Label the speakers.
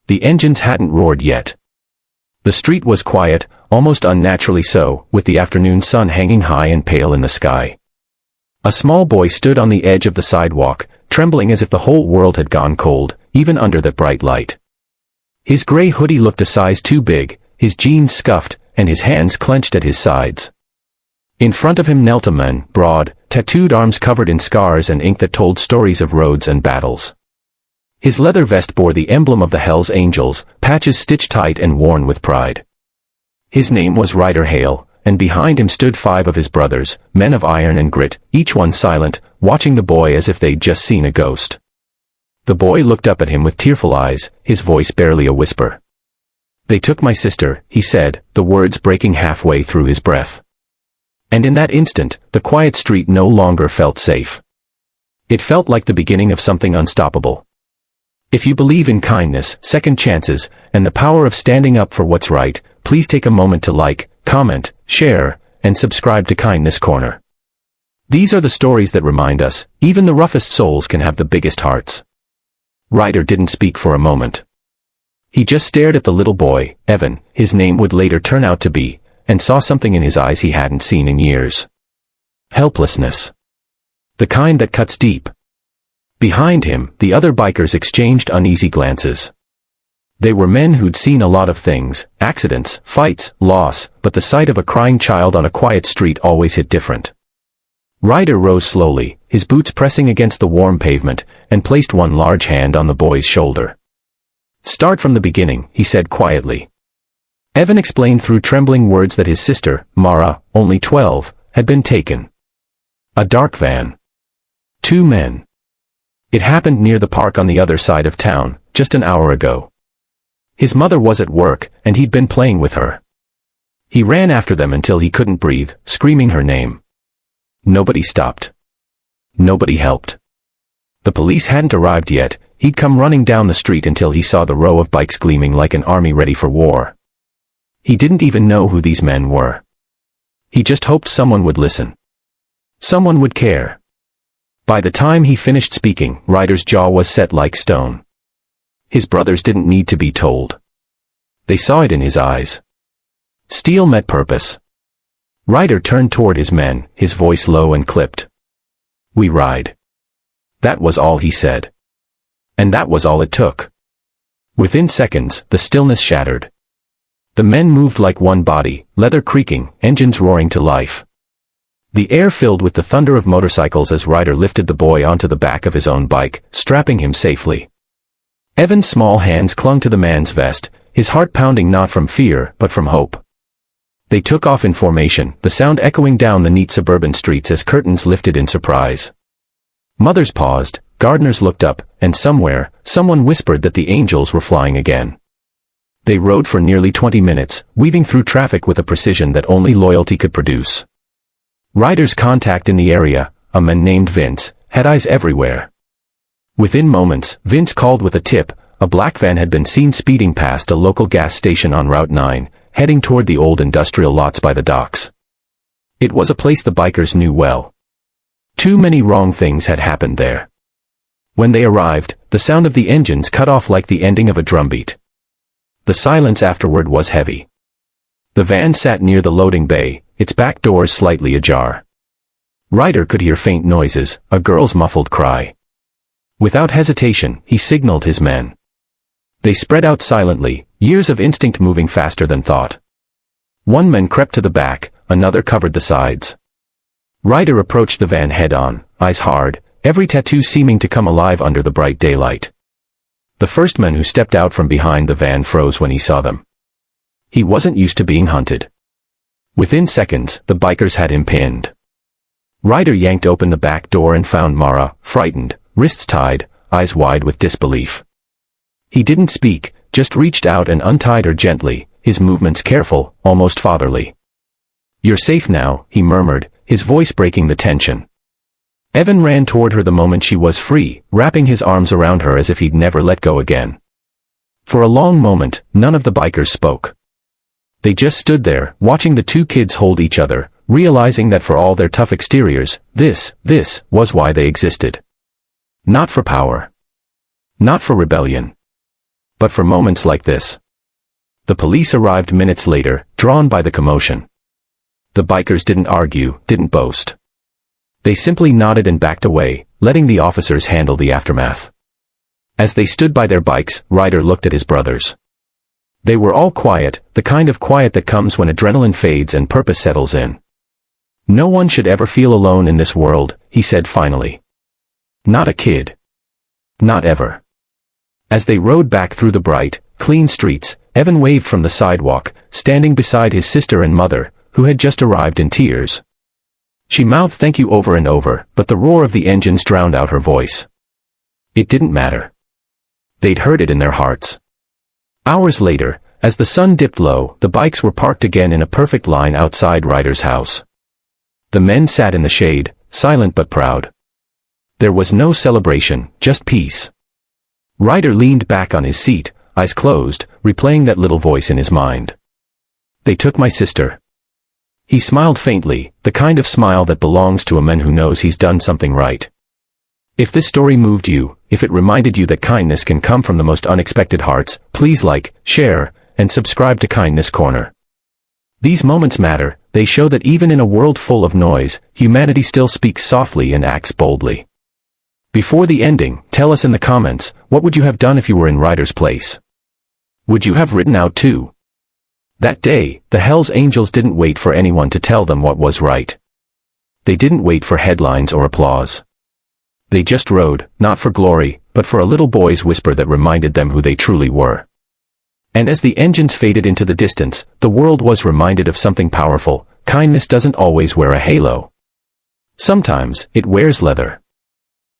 Speaker 1: The engines hadn't roared yet. The street was quiet, almost unnaturally so, with the afternoon sun hanging high and pale in the sky. A small boy stood on the edge of the sidewalk, trembling as if the whole world had gone cold, even under that bright light. His gray hoodie looked a size too big, his jeans scuffed, and his hands clenched at his sides. In front of him knelt a man, broad, tattooed arms covered in scars and ink that told stories of roads and battles. His leather vest bore the emblem of the Hells Angels, patches stitched tight and worn with pride. His name was Ryder Hale, and behind him stood 5 of his brothers, men of iron and grit, each one silent, watching the boy as if they'd just seen a ghost. The boy looked up at him with tearful eyes, his voice barely a whisper. "They took my sister," he said, the words breaking halfway through his breath. And in that instant, the quiet street no longer felt safe. It felt like the beginning of something unstoppable. If you believe in kindness, second chances, and the power of standing up for what's right, please take a moment to like, comment, share, and subscribe to Kindness Corner. These are the stories that remind us, even the roughest souls can have the biggest hearts. Ryder didn't speak for a moment. He just stared at the little boy, Evan, his name would later turn out to be, and saw something in his eyes he hadn't seen in years. Helplessness. The kind that cuts deep. Behind him, the other bikers exchanged uneasy glances. They were men who'd seen a lot of things, accidents, fights, loss, but the sight of a crying child on a quiet street always hit different. Ryder rose slowly, his boots pressing against the warm pavement, and placed one large hand on the boy's shoulder. "Start from the beginning," he said quietly. Evan explained through trembling words that his sister, Mara, only 12, had been taken. A dark van. 2 men. It happened near the park on the other side of town, just an hour ago. His mother was at work, and he'd been playing with her. He ran after them until he couldn't breathe, screaming her name. Nobody stopped. Nobody helped. The police hadn't arrived yet. He'd come running down the street until he saw the row of bikes gleaming like an army ready for war. He didn't even know who these men were. He just hoped someone would listen. Someone would care. By the time he finished speaking, Ryder's jaw was set like stone. His brothers didn't need to be told. They saw it in his eyes. Steel met purpose. Ryder turned toward his men, his voice low and clipped. "We ride." That was all he said. And that was all it took. Within seconds, the stillness shattered. The men moved like one body, leather creaking, engines roaring to life. The air filled with the thunder of motorcycles as Ryder lifted the boy onto the back of his own bike, strapping him safely. Evan's small hands clung to the man's vest, his heart pounding not from fear, but from hope. They took off in formation, the sound echoing down the neat suburban streets as curtains lifted in surprise. Mothers paused, gardeners looked up, and somewhere, someone whispered that the angels were flying again. They rode for nearly 20 minutes, weaving through traffic with a precision that only loyalty could produce. Ryder's contact in the area, a man named Vince, had eyes everywhere. Within moments, Vince called with a tip. A black van had been seen speeding past a local gas station on Route 9, heading toward the old industrial lots by the docks. It was a place the bikers knew well. Too many wrong things had happened there. When they arrived, the sound of the engines cut off like the ending of a drumbeat. The silence afterward was heavy. The van sat near the loading bay, its back doors slightly ajar. Ryder could hear faint noises, a girl's muffled cry. Without hesitation, he signaled his men. They spread out silently, years of instinct moving faster than thought. One man crept to the back, another covered the sides. Ryder approached the van head-on, eyes hard, every tattoo seeming to come alive under the bright daylight. The first man who stepped out from behind the van froze when he saw them. He wasn't used to being hunted. Within seconds, the bikers had him pinned. Ryder yanked open the back door and found Mara, frightened, wrists tied, eyes wide with disbelief. He didn't speak, just reached out and untied her gently, his movements careful, almost fatherly. "You're safe now," he murmured, his voice breaking the tension. Evan ran toward her the moment she was free, wrapping his arms around her as if he'd never let go again. For a long moment, none of the bikers spoke. They just stood there, watching the 2 kids hold each other, realizing that for all their tough exteriors, this was why they existed. Not for power. Not for rebellion. but for moments like this. The police arrived minutes later, drawn by the commotion. The bikers didn't argue, didn't boast. They simply nodded and backed away, letting the officers handle the aftermath. As they stood by their bikes, Ryder looked at his brothers. They were all quiet, the kind of quiet that comes when adrenaline fades and purpose settles in. "No one should ever feel alone in this world," he said finally. "Not a kid. Not ever." As they rode back through the bright, clean streets, Evan waved from the sidewalk, standing beside his sister and mother, who had just arrived in tears. She mouthed thank you over and over, but the roar of the engines drowned out her voice. It didn't matter. They'd heard it in their hearts. Hours later, as the sun dipped low, the bikes were parked again in a perfect line outside Ryder's house. The men sat in the shade, silent but proud. There was no celebration, just peace. Ryder leaned back on his seat, eyes closed, replaying that little voice in his mind. "They took my sister." He smiled faintly, the kind of smile that belongs to a man who knows he's done something right. If this story moved you, if it reminded you that kindness can come from the most unexpected hearts, please like, share, and subscribe to Kindness Corner. These moments matter, they show that even in a world full of noise, humanity still speaks softly and acts boldly. Before the ending, tell us in the comments, what would you have done if you were in Ryder's place? Would you have written out too? That day, the Hells Angels didn't wait for anyone to tell them what was right. They didn't wait for headlines or applause. They just rode, not for glory, but for a little boy's whisper that reminded them who they truly were. And as the engines faded into the distance, the world was reminded of something powerful: kindness doesn't always wear a halo. Sometimes, it wears leather.